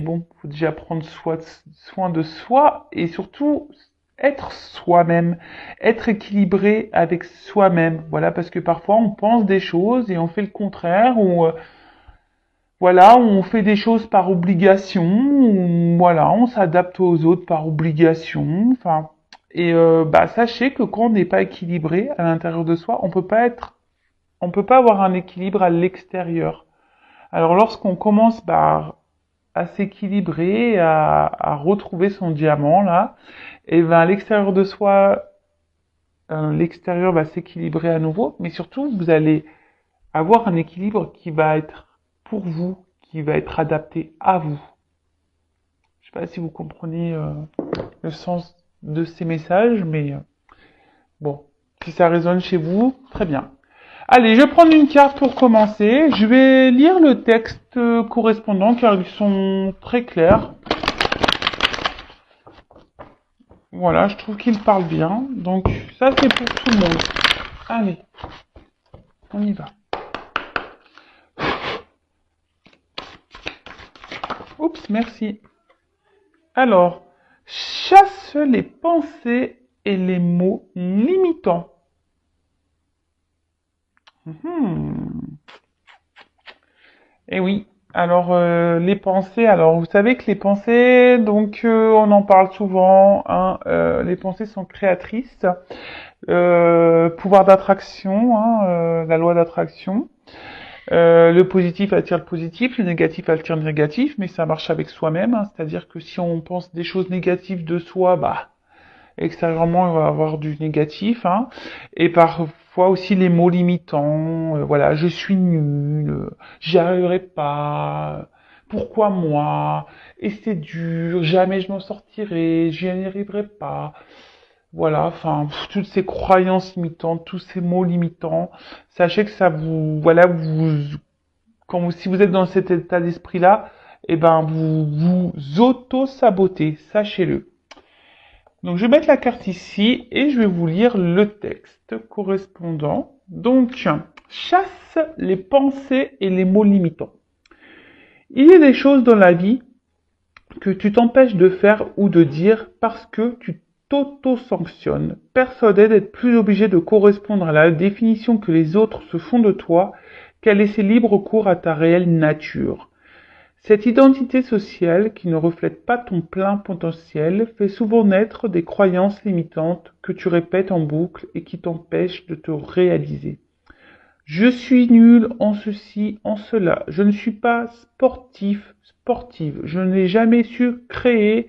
bon, faut déjà prendre soin de soi et surtout être soi-même, être équilibré avec soi-même. Voilà, parce que parfois on pense des choses et on fait le contraire, ou voilà, on fait des choses par obligation, ou voilà, on s'adapte aux autres par obligation. Enfin, et bah sachez que quand on n'est pas équilibré à l'intérieur de soi, on peut pas avoir un équilibre à l'extérieur. Alors lorsqu'on commence à s'équilibrer, à retrouver son diamant là, et ben à l'extérieur de soi, l'extérieur va s'équilibrer à nouveau, mais surtout vous allez avoir un équilibre qui va être pour vous, qui va être adapté à vous. Je sais pas si vous comprenez le sens de ces messages, mais bon, si ça résonne chez vous, très bien. Allez, je vais prendre une carte pour commencer. Je vais lire le texte correspondant car ils sont très clairs. Voilà, je trouve qu'il parle bien. Donc ça c'est pour tout le monde. Allez, on y va. Oups, merci. Alors, chasse les pensées et les mots limitants. Eh oui. Alors les pensées. Alors vous savez que les pensées, donc on en parle souvent. Hein, les pensées sont créatrices. Pouvoir d'attraction, hein, la loi d'attraction. Le positif attire le positif, le négatif attire le négatif, mais ça marche avec soi-même. Hein, c'est-à-dire que si on pense des choses négatives de soi, bah extérieurement, il va y avoir du négatif, hein, et parfois aussi les mots limitants, voilà, je suis nul, j'y arriverai pas, pourquoi moi, et c'est dur, jamais je m'en sortirai, j'y arriverai pas, voilà, enfin, toutes ces croyances limitantes, tous ces mots limitants, sachez que ça vous, voilà, si vous êtes dans cet état d'esprit-là, eh ben, vous auto-sabotez, sachez-le. Donc je vais mettre la carte ici et je vais vous lire le texte correspondant. Donc, chasse les pensées et les mots limitants. Il y a des choses dans la vie que tu t'empêches de faire ou de dire parce que tu t'auto-sanctionnes, persuadé d'être plus obligé de correspondre à la définition que les autres se font de toi qu'à laisser libre cours à ta réelle nature. Cette identité sociale, qui ne reflète pas ton plein potentiel, fait souvent naître des croyances limitantes que tu répètes en boucle et qui t'empêchent de te réaliser. Je suis nul en ceci, en cela. Je ne suis pas sportif, sportive. Je n'ai jamais su créer,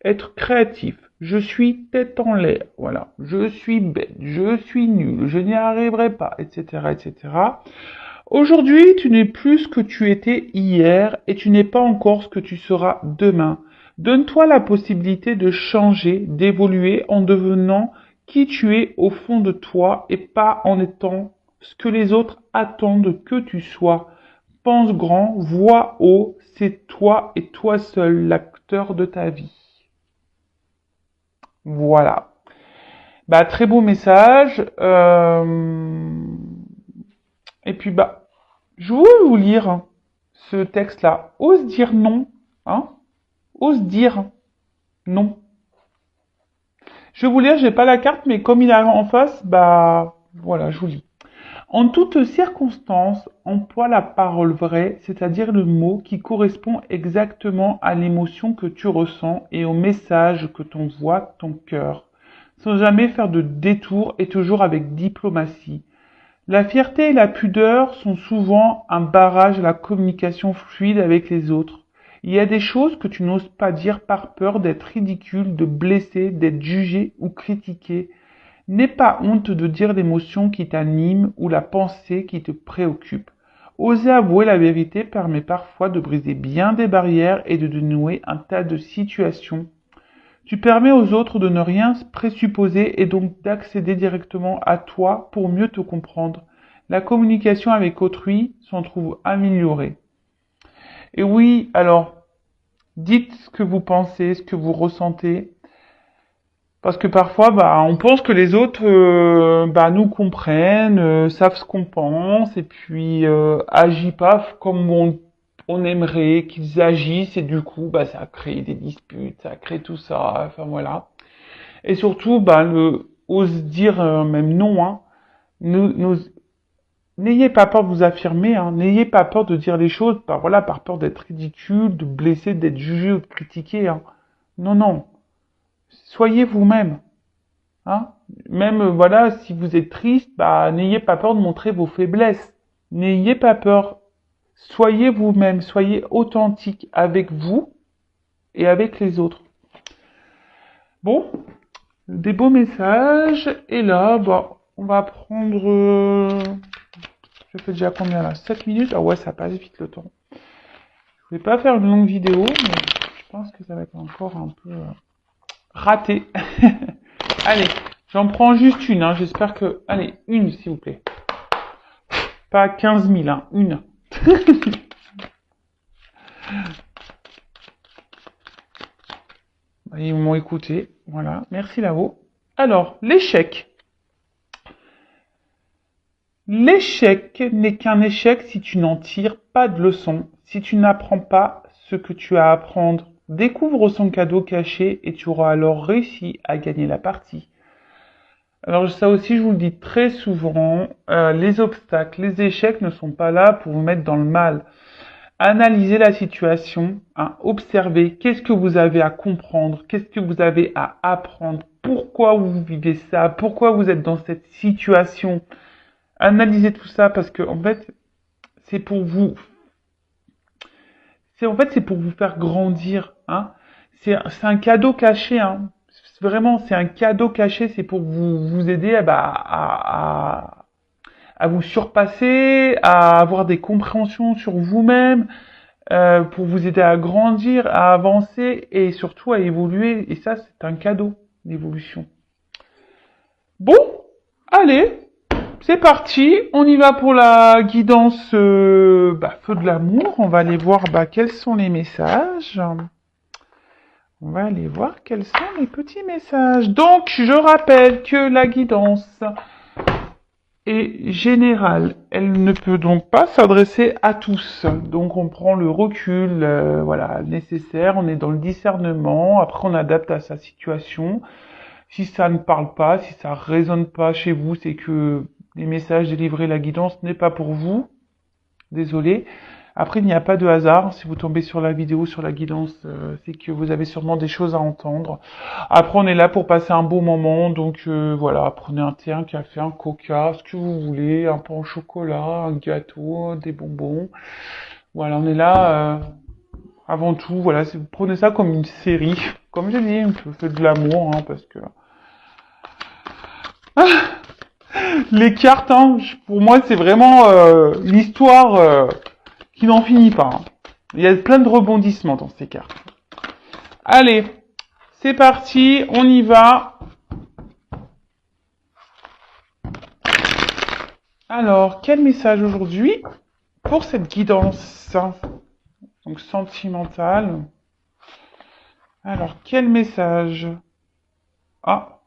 être créatif. Je suis tête en l'air. Voilà. Je suis bête. Je suis nul. Je n'y arriverai pas, etc., etc. Aujourd'hui, tu n'es plus ce que tu étais hier et tu n'es pas encore ce que tu seras demain. Donne-toi la possibilité de changer, d'évoluer en devenant qui tu es au fond de toi et pas en étant ce que les autres attendent que tu sois. Pense grand, vois haut, c'est toi et toi seul l'acteur de ta vie. Voilà. Bah, très beau message. Et puis, bah, je veux vous lire ce texte-là. Ose dire non, hein? Ose dire non. Je vais vous lire, j'ai pas la carte, mais comme il est en face, bah, voilà, je vous lis. En toutes circonstances, emploie la parole vraie, c'est-à-dire le mot qui correspond exactement à l'émotion que tu ressens et au message que t'envoie ton cœur, sans jamais faire de détour et toujours avec diplomatie. La fierté et la pudeur sont souvent un barrage à la communication fluide avec les autres. Il y a des choses que tu n'oses pas dire par peur d'être ridicule, de blesser, d'être jugé ou critiqué. N'aie pas honte de dire l'émotion qui t'anime ou la pensée qui te préoccupe. Oser avouer la vérité permet parfois de briser bien des barrières et de dénouer un tas de situations. Tu permets aux autres de ne rien présupposer et donc d'accéder directement à toi pour mieux te comprendre. La communication avec autrui s'en trouve améliorée. Et oui, alors, dites ce que vous pensez, ce que vous ressentez. Parce que parfois, bah, on pense que les autres, bah, nous comprennent, savent ce qu'on pense, et puis agissent pas on aimerait qu'ils agissent et du coup, bah, ça a créé des disputes, ça a créé tout ça, enfin voilà. Et surtout, bah, ose dire même non, hein. N'ayez pas peur de vous affirmer, hein. N'ayez pas peur de dire les choses, voilà, par peur d'être ridicule, de blesser, d'être jugé ou de critiquer, hein. Non, non. Soyez vous-même, hein. Même, voilà, si vous êtes triste, bah, n'ayez pas peur de montrer vos faiblesses. N'ayez pas peur. Soyez vous-même, soyez authentique avec vous et avec les autres. Bon, des beaux messages. Et là, bah, on va prendre... je fais déjà combien là? 7 minutes? Ah ouais, ça passe vite le temps. Je vais pas faire une longue vidéo, mais je pense que ça va être encore un peu raté. Allez, j'en prends juste une, hein. J'espère que... Allez, une s'il vous plaît. Pas 15 000, hein. Une. Ils m'ont écouté. Voilà. Merci là-haut. Alors, l'échec. L'échec n'est qu'un échec si tu n'en tires pas de leçon, si tu n'apprends pas ce que tu as à apprendre. Découvre son cadeau caché et tu auras alors réussi à gagner la partie. Alors ça aussi, je vous le dis très souvent, les obstacles, les échecs ne sont pas là pour vous mettre dans le mal. Analysez la situation, hein, observez qu'est-ce que vous avez à comprendre, qu'est-ce que vous avez à apprendre, pourquoi vous vivez ça, pourquoi vous êtes dans cette situation. Analysez tout ça parce que en fait, c'est pour vous, c'est pour vous faire grandir, hein. C'est un cadeau caché, hein. Vraiment, c'est un cadeau caché, c'est pour vous aider à vous surpasser, à avoir des compréhensions sur vous-même, pour vous aider à grandir, à avancer et surtout à évoluer. Et ça, c'est un cadeau, l'évolution. Bon, allez, c'est parti. On y va pour la guidance feu de l'amour. On va aller voir quels sont les messages. On va aller voir quels sont les petits messages. Donc, je rappelle que la guidance est générale. Elle ne peut donc pas s'adresser à tous. Donc, on prend le recul voilà, nécessaire. On est dans le discernement. Après, on adapte à sa situation. Si ça ne parle pas, si ça résonne pas chez vous, c'est que les messages délivrés, la guidance n'est pas pour vous. Désolé. Après, il n'y a pas de hasard. Si vous tombez sur la vidéo, sur la guidance, c'est que vous avez sûrement des choses à entendre. Après, on est là pour passer un beau moment. Donc voilà, prenez un thé, un café, un coca, ce que vous voulez, un pain au chocolat, un gâteau, des bonbons. Voilà, on est là avant tout. Voilà, vous prenez ça comme une série. Comme j'ai dit, je fais de l'amour, hein, parce que... Les cartes, hein, pour moi, c'est vraiment l'histoire qui n'en finit pas, hein. Il y a plein de rebondissements dans ces cartes. Allez, c'est parti, on y va. Alors, quel message aujourd'hui pour cette guidance donc sentimentale? Alors, quel message? Ah,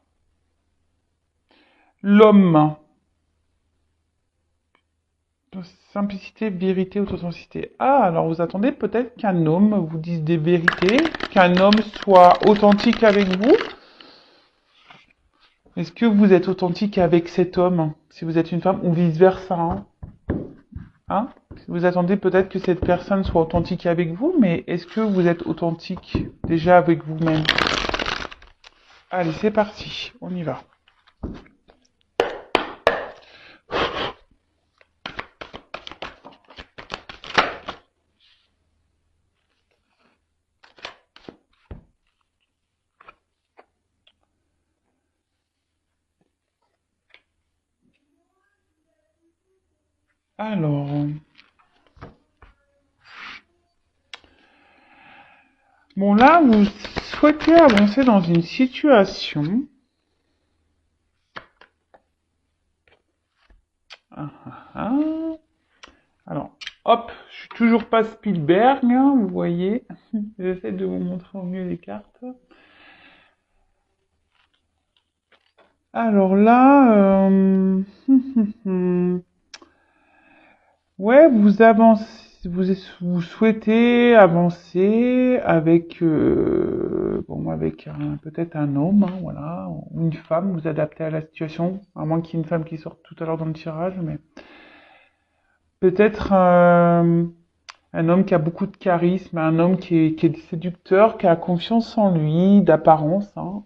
l'homme. Simplicité, vérité, authenticité. Ah, alors vous attendez peut-être qu'un homme vous dise des vérités, qu'un homme soit authentique avec vous. Est-ce que vous êtes authentique avec cet homme, si vous êtes une femme, ou vice-versa, hein? Hein? Vous attendez peut-être que cette personne soit authentique avec vous, mais est-ce que vous êtes authentique déjà avec vous-même? Allez, c'est parti, on y va. Alors, bon là, vous souhaitez avancer dans une situation. Ah, ah, ah. Alors, hop, je suis toujours pas Spielberg, hein, vous voyez. J'essaie de vous montrer au mieux les cartes. Alors là, ouais, vous avancez. vous souhaitez avancer avec avec peut-être un homme, hein, voilà, ou une femme, vous adaptez à la situation, à moins qu'il y ait une femme qui sorte tout à l'heure dans le tirage, mais peut-être un homme qui a beaucoup de charisme, un homme qui est séducteur, qui a confiance en lui, d'apparence, hein.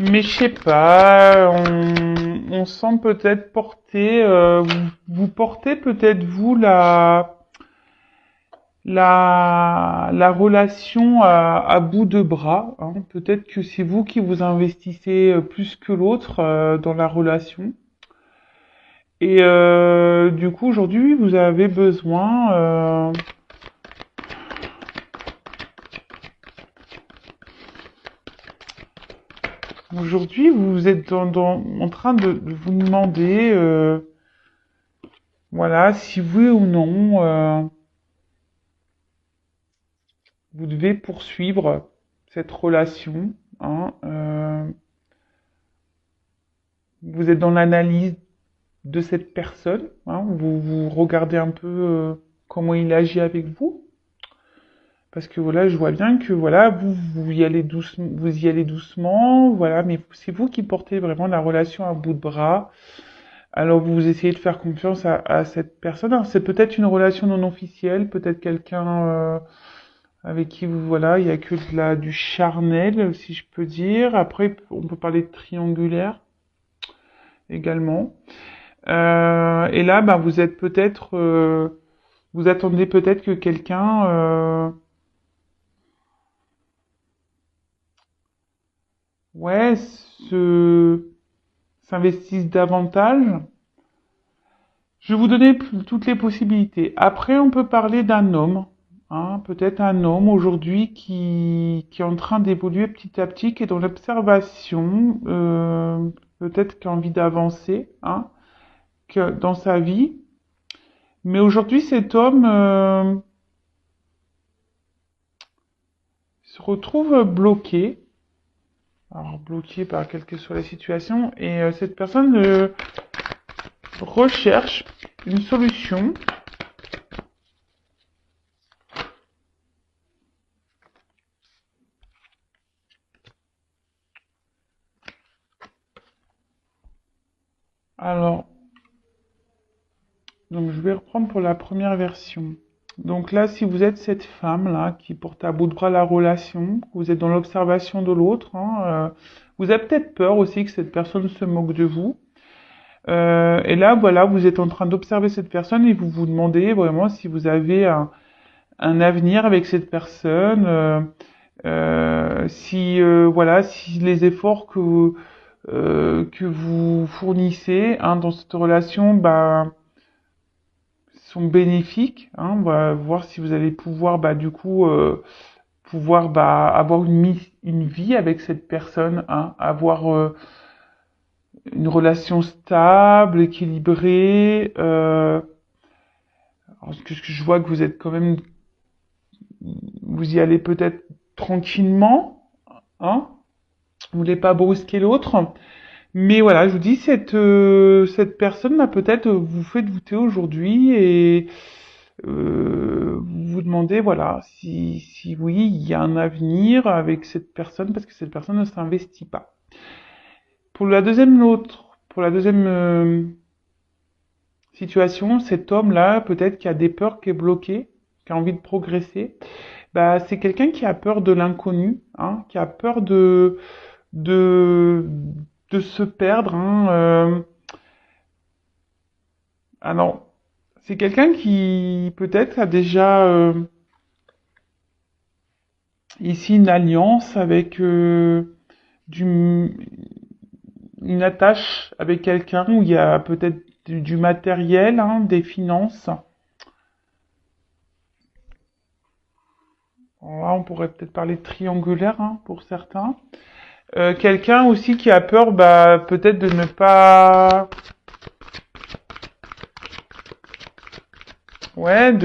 Mais je sais pas, on sent peut-être porter, vous portez peut-être vous la relation à bout de bras, hein. Peut-être que c'est vous qui vous investissez plus que l'autre dans la relation. Et du coup, aujourd'hui, vous avez besoin, aujourd'hui, vous êtes en train de vous demander, voilà, si oui ou non, vous devez poursuivre cette relation, hein. Vous êtes dans l'analyse de cette personne, hein. Vous regardez un peu comment il agit avec vous. Parce que voilà, je vois bien que voilà, vous y allez doucement, vous y allez doucement, voilà, mais c'est vous qui portez vraiment la relation à bout de bras. Alors vous essayez de faire confiance à cette personne. Alors, c'est peut-être une relation non officielle, peut-être quelqu'un avec qui vous voilà, il y a que du charnel, si je peux dire. Après, on peut parler de triangulaire également. Et là, bah, vous êtes peut-être, vous attendez peut-être que quelqu'un ouais, s'investissent davantage. Je vais vous donner toutes les possibilités. Après, on peut parler d'un homme, hein, peut-être un homme aujourd'hui qui est en train d'évoluer petit à petit, qui est dans l'observation, peut-être qui a envie d'avancer, hein, dans sa vie. Mais aujourd'hui, cet homme se retrouve bloqué. Alors, bloqué par quelle que soit la situation. Et cette personne recherche une solution. Alors, donc je vais reprendre pour la première version. Donc là, si vous êtes cette femme-là qui porte à bout de bras la relation, vous êtes dans l'observation de l'autre, hein, vous avez peut-être peur aussi que cette personne se moque de vous. Et là, voilà, vous êtes en train d'observer cette personne et vous vous demandez vraiment si vous avez un avenir avec cette personne, si voilà, si les efforts que vous fournissez, hein, dans cette relation, bah sont bénéfiques, hein. On va voir si vous allez pouvoir bah du coup pouvoir bah avoir une vie avec cette personne, hein, avoir une relation stable, équilibrée. Alors, que je vois que vous êtes quand même, vous y allez peut-être tranquillement, hein. Vous voulez pas brusquer l'autre. Mais voilà, je vous dis, cette personne là peut-être vous fait douter aujourd'hui et vous vous demandez voilà si oui il y a un avenir avec cette personne parce que cette personne ne s'investit pas. Pour la deuxième situation, cet homme là peut-être qui a des peurs, qui est bloqué, qui a envie de progresser, bah c'est quelqu'un qui a peur de l'inconnu, hein, qui a peur de de se perdre, hein, alors, c'est quelqu'un qui peut-être a déjà ici une alliance avec du, une attache avec quelqu'un où il y a peut-être du matériel, hein, des finances. Alors là, on pourrait peut-être parler de triangulaire, hein, pour certains. Quelqu'un aussi qui a peur, bah, peut-être de ne pas, ouais,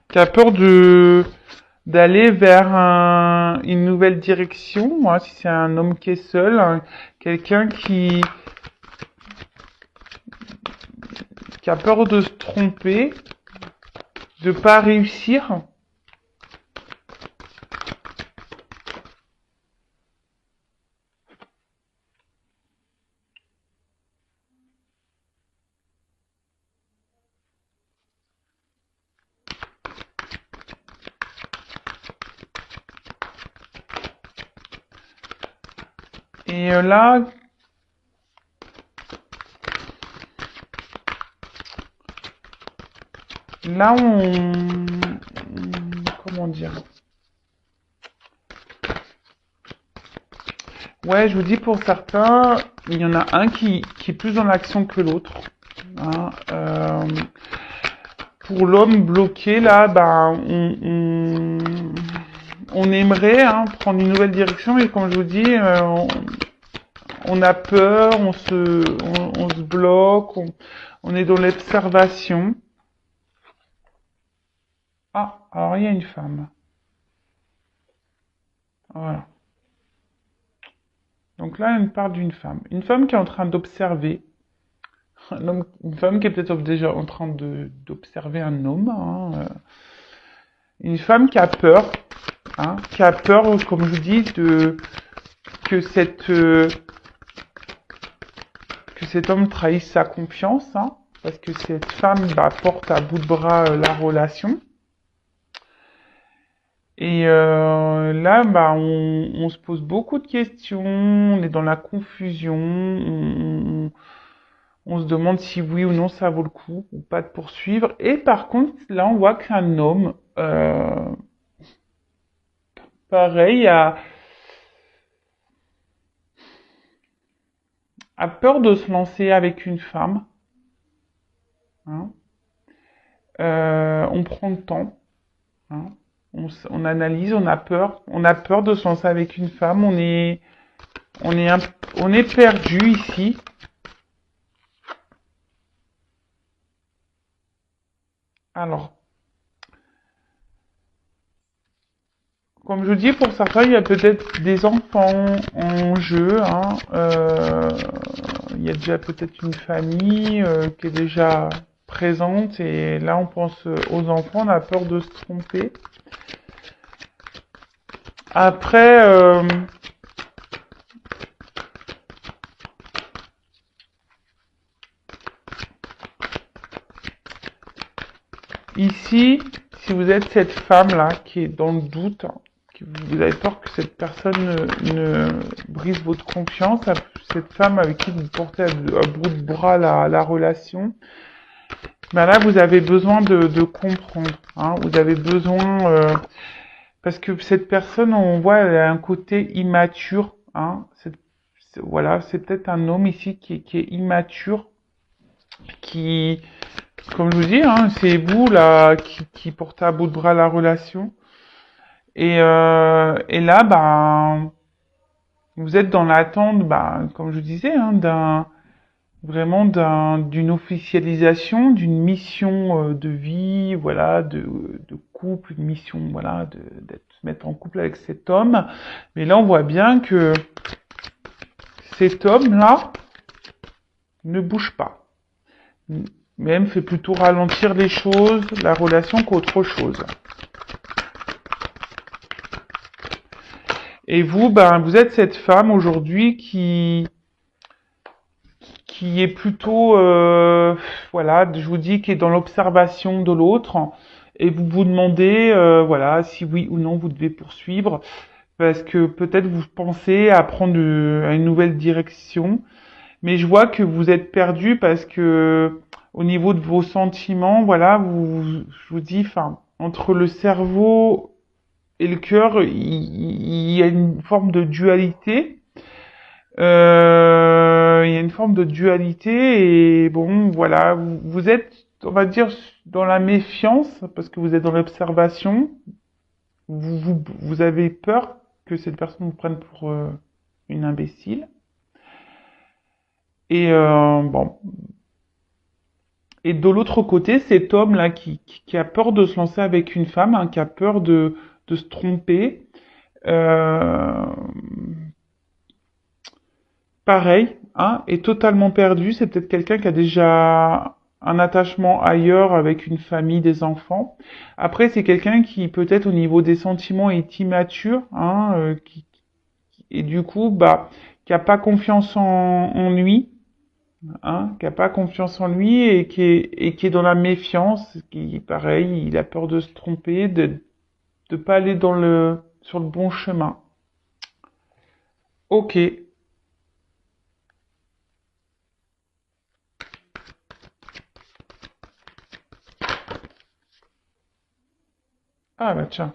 qui a peur d'aller vers une nouvelle direction. Moi, si c'est un homme qui est seul, quelqu'un qui a peur de se tromper, de pas réussir. Et là, comment dire? Ouais, je vous dis pour certains, il y en a un qui est plus dans l'action que l'autre. Hein. Pour l'homme bloqué, là, on aimerait prendre une nouvelle direction, mais comme je vous dis, on a peur, on se bloque, on est dans l'observation. Ah, alors il y a une femme. Voilà. Donc là, on parle d'une femme. Une femme qui est en train d'observer. Une femme qui est peut-être déjà en train d'observer un homme. Une femme qui a peur. Qui a peur, comme je vous dis, que cet homme trahisse sa confiance. Parce que cette femme porte à bout de bras la relation. Et là, on se pose beaucoup de questions, on est dans la confusion, on se demande si oui ou non ça vaut le coup ou pas de poursuivre. Et par contre, là, on voit qu'un homme, pareil, a peur de se lancer avec une femme. Hein. On prend le temps. Hein. On analyse, on a peur de se lancer avec une femme. On est perdu ici. Alors, comme je dis, pour certains, il y a peut-être des enfants en jeu. Il y a déjà peut-être une famille qui est déjà présente. Et là, on pense aux enfants, on a peur de se tromper. Après, ici, si vous êtes cette femme-là qui est dans le doute, vous avez peur que cette personne ne brise votre confiance, cette femme avec qui vous portez à bout de bras la relation, là vous avez besoin de comprendre. Vous avez besoin parce que cette personne, on voit, elle a un côté immature. Voilà, c'est peut-être un homme ici qui est immature, qui, comme je vous dis, c'est vous là qui portez à bout de bras la relation. Et là, vous êtes dans l'attente, comme je disais, d'une officialisation, d'une mission de vie, voilà, de couple, une mission, voilà, d'être se mettre en couple avec cet homme. Mais là, on voit bien que cet homme-là ne bouge pas. Même fait plutôt ralentir les choses, la relation qu'autre chose. Et vous, vous êtes cette femme aujourd'hui qui est plutôt, voilà, je vous dis, qui est dans l'observation de l'autre, et vous vous demandez, voilà, si oui ou non vous devez poursuivre, parce que peut-être vous pensez à prendre à une nouvelle direction, mais je vois que vous êtes perdu parce que au niveau de vos sentiments, voilà, je vous dis, enfin, entre le cerveau et le cœur, il y a une forme de dualité. Il y a une forme de dualité et bon, voilà, vous êtes, on va dire, dans la méfiance parce que vous êtes dans l'observation. Vous avez peur que cette personne vous prenne pour une imbécile. Et bon, Et de l'autre côté, cet homme-là qui a peur de se lancer avec une femme, hein, qui a peur de se tromper, euh, pareil, hein, est totalement perdu. C'est peut-être quelqu'un qui a déjà un attachement ailleurs avec une famille, des enfants. Après, c'est quelqu'un qui peut-être au niveau des sentiments est immature, hein, et du coup, bah, qui a pas confiance en lui, hein, qui a pas confiance en lui et qui est dans la méfiance, qui, pareil, il a peur de se tromper, de pas aller sur le bon chemin. Ok. Ah bah tiens.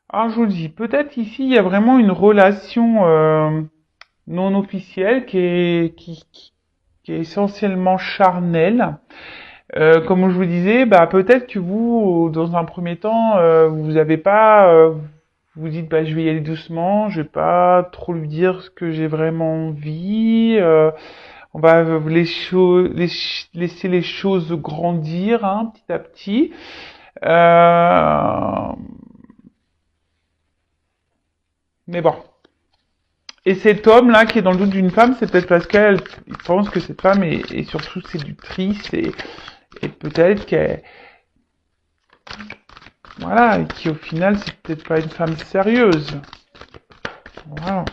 Alors je vous dis, peut-être ici il y a vraiment une relation non officielle qui est essentiellement charnelle. Comme je vous disais, bah peut-être que vous, dans un premier temps, vous avez pas, vous dites bah je vais y aller doucement, je vais pas trop lui dire ce que j'ai vraiment envie. On va laisser les choses grandir hein, petit à petit. Euh, mais bon. Et cet homme-là qui est dans le doute d'une femme, c'est peut-être parce qu'elle il pense que cette femme est surtout séductrice et peut-être qu'elle, voilà, et qui au final c'est peut-être pas une femme sérieuse. Voilà.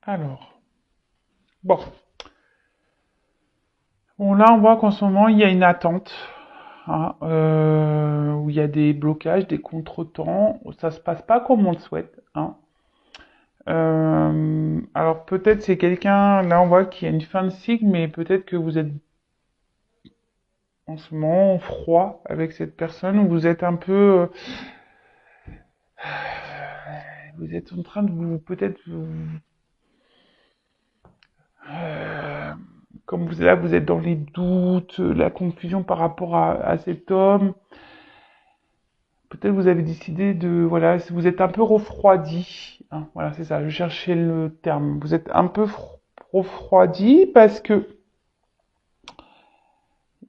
Alors, bon. Bon, là on voit qu'en ce moment il y a une attente, hein, où il y a des blocages, des contretemps, où ça se passe pas comme on le souhaite, hein. Alors peut-être c'est quelqu'un, là on voit qu'il y a une fin de cycle, mais peut-être que vous êtes en ce moment froid avec cette personne, ou vous êtes un peu, vous êtes en train de vous, peut-être, euh, comme vous là, vous êtes dans les doutes, la confusion par rapport à cet homme. Peut-être vous avez décidé de, voilà, vous êtes un peu refroidi, hein, voilà, c'est ça, je cherchais le terme. Vous êtes un peu refroidi parce que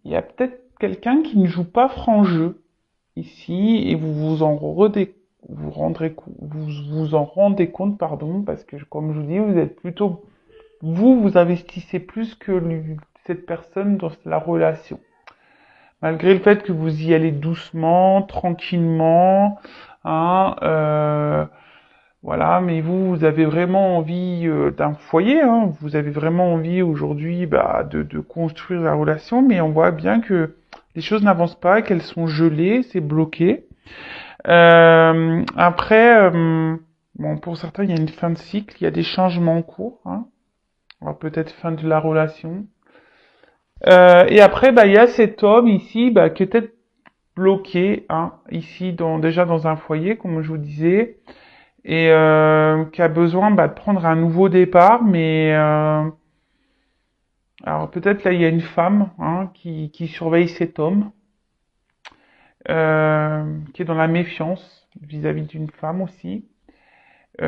il y a peut-être quelqu'un qui ne joue pas franc jeu ici et vous en rendez compte, pardon, parce que comme je vous dis, vous êtes plutôt, vous investissez plus que cette personne dans la relation. Malgré le fait que vous y allez doucement, tranquillement, hein, voilà, mais vous avez vraiment envie d'un foyer, hein, vous avez vraiment envie aujourd'hui bah, de construire la relation, mais on voit bien que les choses n'avancent pas, qu'elles sont gelées, c'est bloqué. Après, bon, pour certains, il y a une fin de cycle, il y a des changements en cours, hein. Alors peut-être fin de la relation. Et après, bah, il y a cet homme ici bah, qui est peut-être bloqué, hein, ici déjà dans un foyer, comme je vous disais, et qui a besoin bah, de prendre un nouveau départ, mais alors peut-être là il y a une femme hein, qui surveille cet homme, qui est dans la méfiance vis-à-vis d'une femme aussi.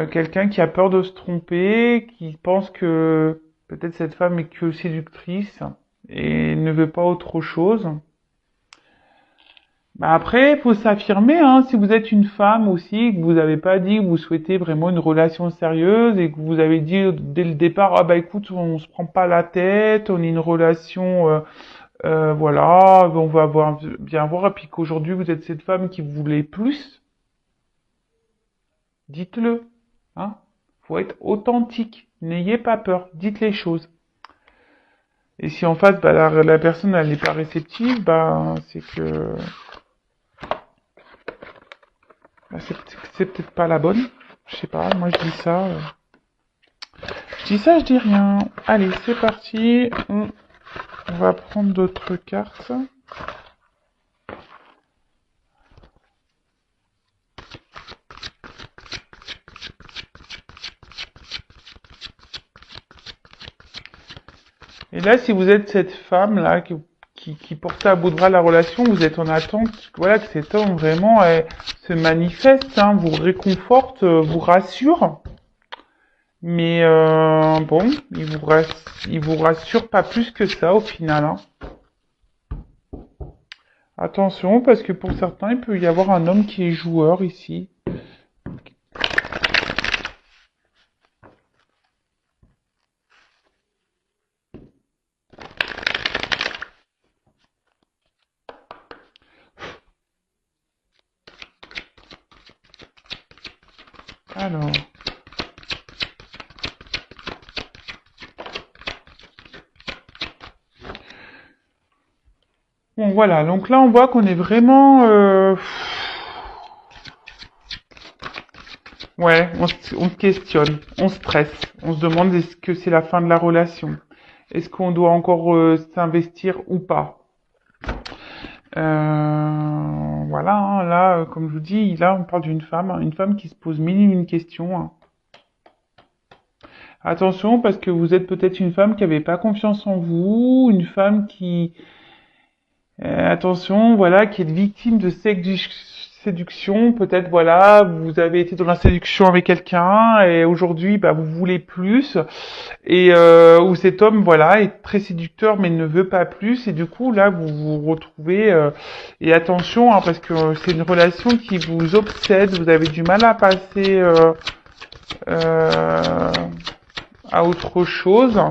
Quelqu'un qui a peur de se tromper, qui pense que peut-être cette femme est que séductrice et ne veut pas autre chose. Bah après, il faut s'affirmer, hein, si vous êtes une femme aussi, que vous n'avez pas dit que vous souhaitez vraiment une relation sérieuse et que vous avez dit dès le départ, ah bah écoute, on se prend pas la tête, on est une relation, voilà, on va bien voir, et puis qu'aujourd'hui vous êtes cette femme qui voulait plus, dites-le, hein. Faut être authentique, n'ayez pas peur, dites les choses. Et si en face, bah, la personne elle n'est pas réceptive, bah c'est que bah, c'est peut-être pas la bonne. Je sais pas, moi je dis ça. Je dis ça, je dis rien. Allez, c'est parti. On va prendre d'autres cartes. là, si vous êtes cette femme-là qui porte à bout de bras la relation, vous êtes en attente, voilà, que cet homme vraiment se manifeste, hein, vous réconforte, vous rassure. Mais bon, il vous rassure pas plus que ça au final, hein. Attention, parce que pour certains, il peut y avoir un homme qui est joueur ici. Alors, bon voilà, donc là on voit qu'on est vraiment... ouais, on se questionne, on stresse, on se demande est-ce que c'est la fin de la relation? Est-ce qu'on doit encore s'investir ou pas? Voilà, hein, là, comme je vous dis, là on parle d'une femme, hein, une femme qui se pose mille et une questions, hein. Attention, parce que vous êtes peut-être une femme qui n'avait pas confiance en vous, une femme qui, attention, voilà, qui est victime de séduction. Peut-être, voilà, vous avez été dans la séduction avec quelqu'un et aujourd'hui, bah, vous voulez plus. Et où cet homme, voilà, est très séducteur mais ne veut pas plus. Et du coup, là, vous vous retrouvez. Et attention, hein, parce que c'est une relation qui vous obsède. Vous avez du mal à passer euh, à autre chose.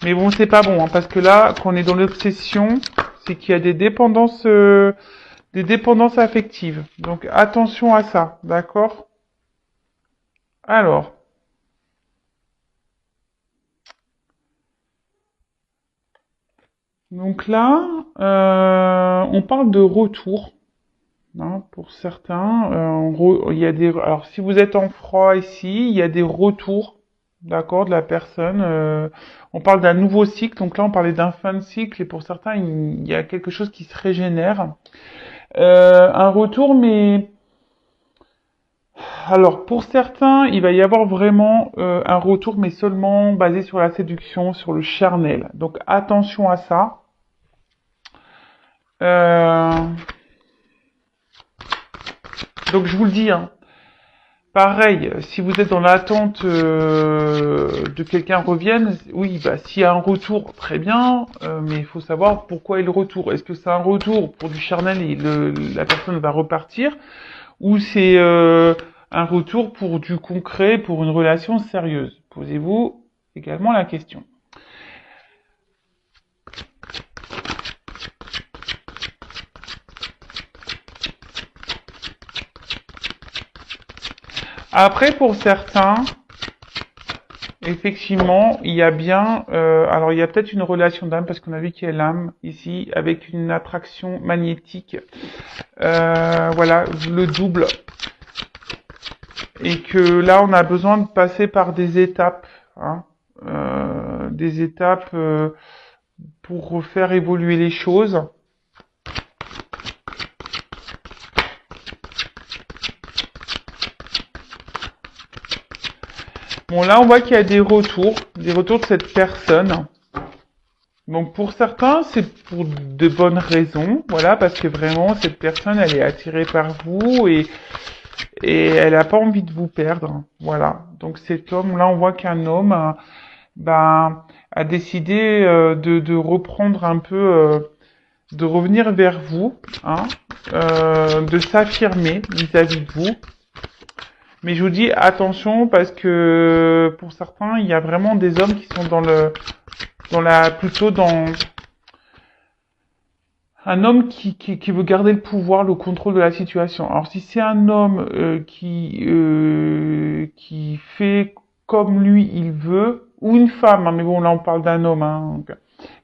Mais bon, c'est pas bon, hein, parce que là, quand on est dans l'obsession, c'est qu'il y a des dépendances affectives. Donc attention à ça, d'accord? Alors, donc là, on parle de retour, hein, pour certains. Il y a des, alors si vous êtes en froid ici, il y a des retours, d'accord, de la personne. On parle d'un nouveau cycle, donc là on parlait d'un fin de cycle, et pour certains, il y a quelque chose qui se régénère. Un retour, mais alors pour certains, il va y avoir vraiment un retour, mais seulement basé sur la séduction, sur le charnel. Donc attention à ça. Euh, donc je vous le dis, hein, pareil, si vous êtes dans l'attente de quelqu'un revienne, oui, bah s'il y a un retour, très bien, mais il faut savoir pourquoi est le retour. Est-ce que c'est un retour pour du charnel et la personne va repartir, ou c'est un retour pour du concret, pour une relation sérieuse? Posez-vous également la question. Après, pour certains, effectivement, il y a bien, alors il y a peut-être une relation d'âme parce qu'on a vu qu'il y a l'âme ici avec une attraction magnétique, voilà, le double, et que là on a besoin de passer par des étapes, hein, des étapes pour faire évoluer les choses. Bon là on voit qu'il y a des retours de cette personne. Donc pour certains, c'est pour de bonnes raisons, voilà, parce que vraiment cette personne, elle est attirée par vous et elle n'a pas envie de vous perdre, voilà. Donc cet homme, là, on voit qu'un homme, ben, a décidé de reprendre un peu, de revenir vers vous, hein, de s'affirmer vis-à-vis de vous. Mais je vous dis attention parce que pour certains, il y a vraiment des hommes qui sont plutôt dans un homme qui veut garder le pouvoir, le contrôle de la situation. Alors si c'est un homme qui fait comme lui il veut, ou une femme, hein, mais bon là on parle d'un homme, hein, donc,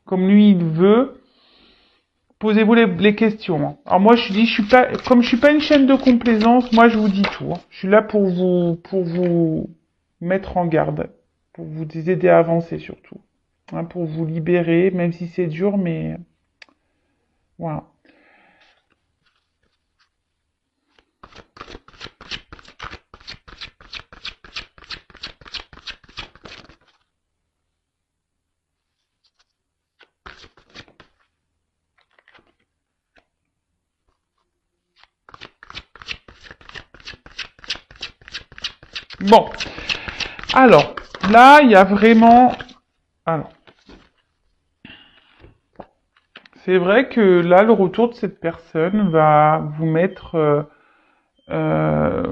comme lui il veut, posez-vous les questions, hein. Alors moi je dis, comme je suis pas une chaîne de complaisance, moi je vous dis tout, hein. Je suis là pour vous mettre en garde, pour vous aider à avancer surtout, hein, pour vous libérer, même si c'est dur, mais voilà. Bon, alors, là, il y a vraiment... Alors, c'est vrai que là, le retour de cette personne va vous mettre... euh,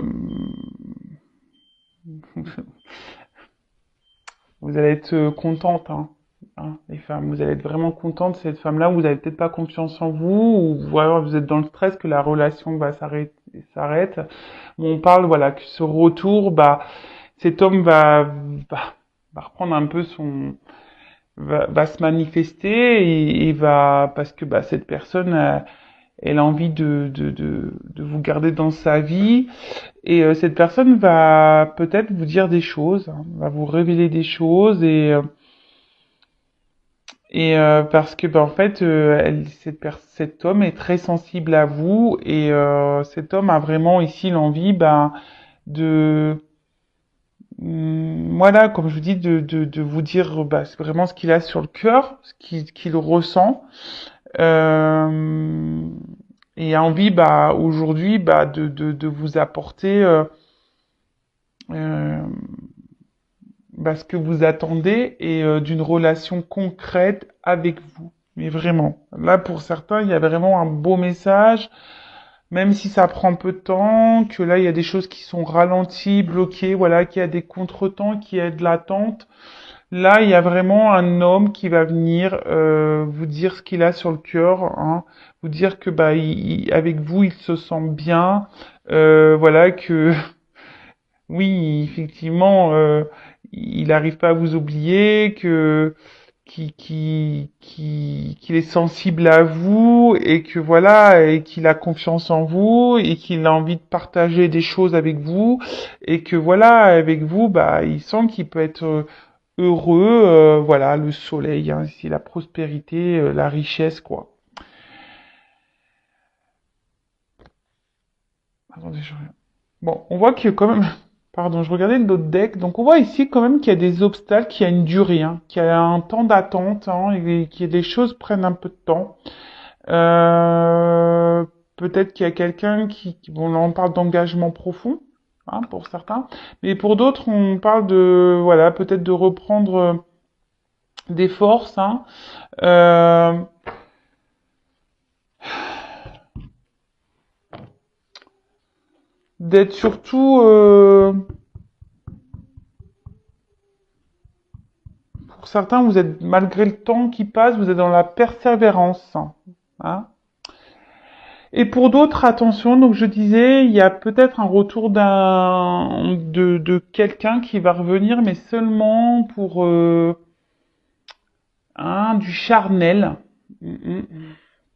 vous allez être contente, hein, les femmes. Vous allez être vraiment contente de cette femme-là. Vous avez peut-être pas confiance en vous, ou alors vous êtes dans le stress que la relation va s'arrête. On parle, voilà, que ce retour, bah, cet homme va reprendre un peu va se manifester et va, parce que bah, cette personne, elle a envie de vous garder dans sa vie et cette personne va peut-être vous dire des choses, hein, va vous révéler des choses parce que bah, en fait cet homme est très sensible à vous et cet homme a vraiment ici l'envie bah, de voilà, comme je vous dis, de vous dire bah, c'est vraiment ce qu'il a sur le cœur, qu'il ressent. Euh, et a envie bah, aujourd'hui bah, de vous apporter euh, bah, ce que vous attendez et d'une relation concrète avec vous. Mais vraiment, là pour certains, il y a vraiment un beau message, même si ça prend un peu de temps, que là il y a des choses qui sont ralenties, bloquées, voilà, qu'il y a des contretemps, qu'il y a de l'attente. Là, il y a vraiment un homme qui va venir vous dire ce qu'il a sur le cœur, hein, vous dire que bah avec vous il se sent bien, voilà que oui effectivement il n'arrive pas à vous oublier, que qu'il est sensible à vous et que voilà et qu'il a confiance en vous et qu'il a envie de partager des choses avec vous et que voilà avec vous bah il sent qu'il peut être heureux, voilà, le soleil, hein, ici, la prospérité, la richesse, quoi. Attendez, je regarde. Bon, on voit qu'il y a quand même... Pardon, je regardais l'autre deck. Donc, on voit ici quand même qu'il y a des obstacles, qu'il y a une durée, hein, qu'il y a un temps d'attente, hein, et que les choses prennent un peu de temps. Euh, Peut-être qu'il y a quelqu'un bon, là, on parle d'engagement profond, hein, pour certains. Mais pour d'autres, on parle de, voilà, peut-être de reprendre des forces, hein. Euh, D'être surtout, pour certains, vous êtes, malgré le temps qui passe, vous êtes dans la persévérance, hein. Et pour d'autres, attention, donc je disais, il y a peut-être un retour de quelqu'un qui va revenir, mais seulement pour, du charnel.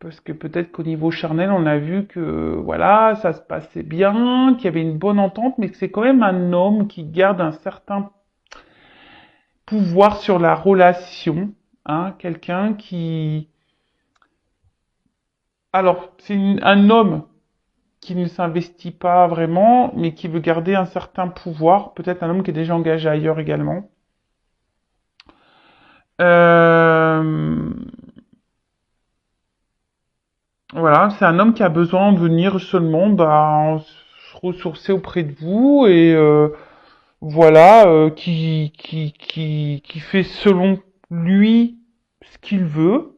Parce que peut-être qu'au niveau charnel, on a vu que, voilà, ça se passait bien, qu'il y avait une bonne entente, mais que c'est quand même un homme qui garde un certain pouvoir sur la relation, hein, quelqu'un qui... Alors, c'est un homme qui ne s'investit pas vraiment, mais qui veut garder un certain pouvoir, peut-être un homme qui est déjà engagé ailleurs également. Euh, voilà, c'est un homme qui a besoin de venir seulement bah, se ressourcer auprès de vous et voilà, qui fait selon lui ce qu'il veut.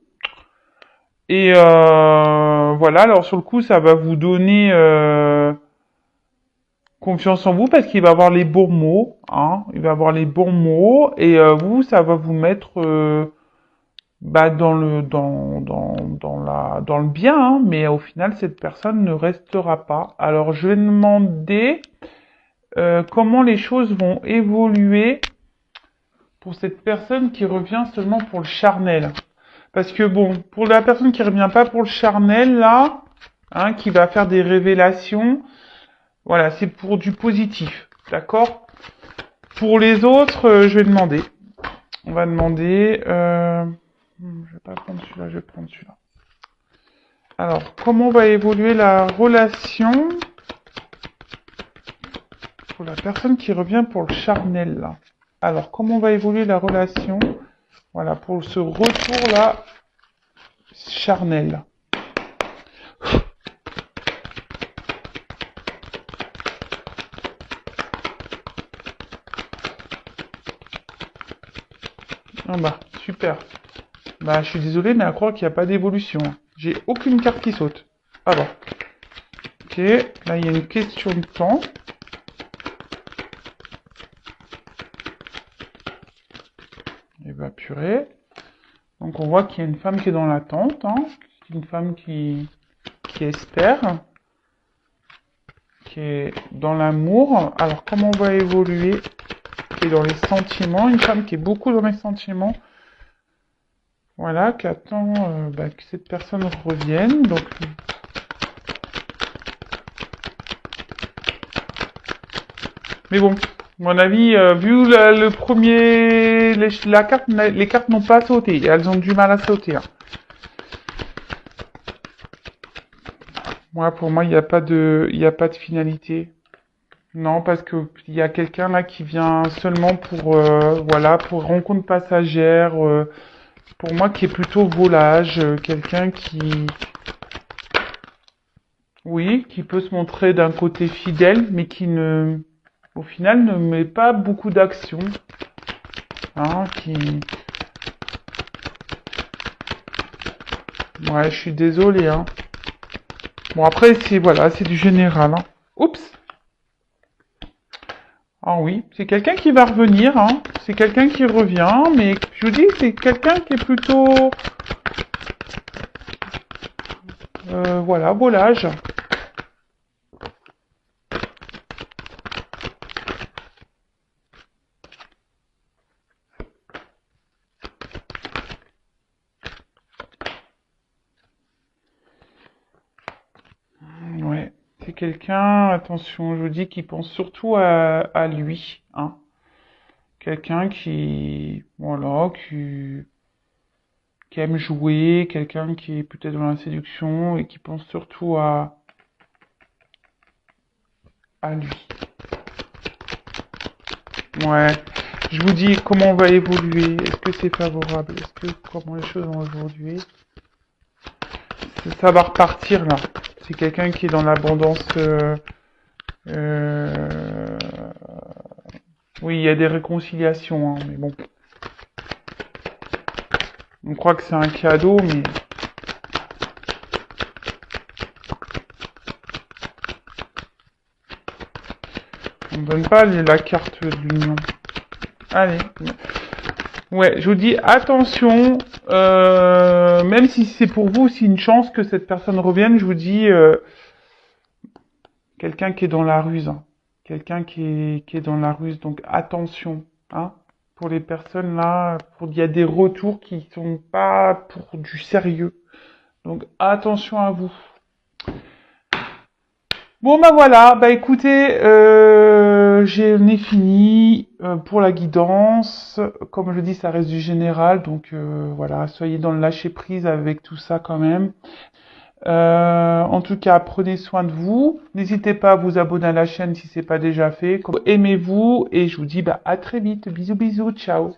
Et voilà, alors sur le coup, ça va vous donner confiance en vous parce qu'il va avoir les bons mots, hein. Il va avoir les bons mots et vous, ça va vous mettre bah, dans le bien, hein. Mais au final, cette personne ne restera pas. Alors, je vais demander comment les choses vont évoluer pour cette personne qui revient seulement pour le charnel. Parce que bon, pour la personne qui revient pas pour le charnel, là, hein, qui va faire des révélations, voilà, c'est pour du positif, d'accord? Pour les autres, je vais demander. On va demander... je vais pas prendre celui-là, je vais prendre celui-là. Alors, comment va évoluer la relation pour la personne qui revient pour le charnel, là? Alors, comment va évoluer la relation, voilà, pour ce retour-là, charnel? Ah bah, super. Bah, je suis désolé, mais à croire qu'il n'y a pas d'évolution. J'ai aucune carte qui saute. Ah bon. Ok, là, il y a une question de temps. Et bah, purée. Donc, on voit qu'il y a une femme qui est dans l'attente. Hein. C'est une femme qui espère, qui est dans l'amour. Alors, comment on va évoluer? Qui est dans les sentiments. Une femme qui est beaucoup dans les sentiments. Voilà, qui attend que cette personne revienne. Donc, mais bon, à mon avis, vu le premier, la carte, les cartes n'ont pas sauté. Elles ont du mal à sauter. Hein. Moi, pour moi, il n'y a pas de finalité. Non, parce que il y a quelqu'un là qui vient seulement pour, voilà, pour rencontre passagère. Pour moi, qui est plutôt volage, quelqu'un qui, oui, qui peut se montrer d'un côté fidèle, mais qui ne, au final, ne met pas beaucoup d'action. Hein, qui, ouais, je suis désolé. Hein. Bon, après, c'est, voilà, c'est du général. Hein. Oups. Ah oui, c'est quelqu'un qui va revenir. Hein. C'est quelqu'un qui revient, mais je vous dis, c'est quelqu'un qui est plutôt, voilà, volage. Ouais, c'est quelqu'un, attention, je vous dis, qui pense surtout à lui, hein. Quelqu'un qui, voilà, qui aime jouer, quelqu'un qui est peut-être dans la séduction et qui pense surtout à lui. Ouais, je vous dis comment on va évoluer. Est-ce que c'est favorable? Est-ce que comment les choses vont évoluer? Ça va repartir là. C'est quelqu'un qui est dans l'abondance. Euh, Oui, il y a des réconciliations, hein, mais bon. On croit que c'est un cadeau, mais on ne donne pas la carte de l'union. Allez. Ouais, je vous dis attention, même si c'est pour vous, c'est une chance que cette personne revienne, je vous dis quelqu'un qui est dans la ruse, hein. Quelqu'un qui est dans la ruse, donc attention, hein. Pour les personnes là, il y a des retours qui sont pas pour du sérieux. Donc attention à vous. Bon bah voilà, bah écoutez, j'en ai fini pour la guidance. Comme je dis, ça reste du général, donc voilà, soyez dans le lâcher prise avec tout ça quand même. En tout cas, prenez soin de vous. N'hésitez pas à vous abonner à la chaîne si c'est pas déjà fait. Aimez-vous et je vous dis bah à très vite. Bisous bisous, ciao.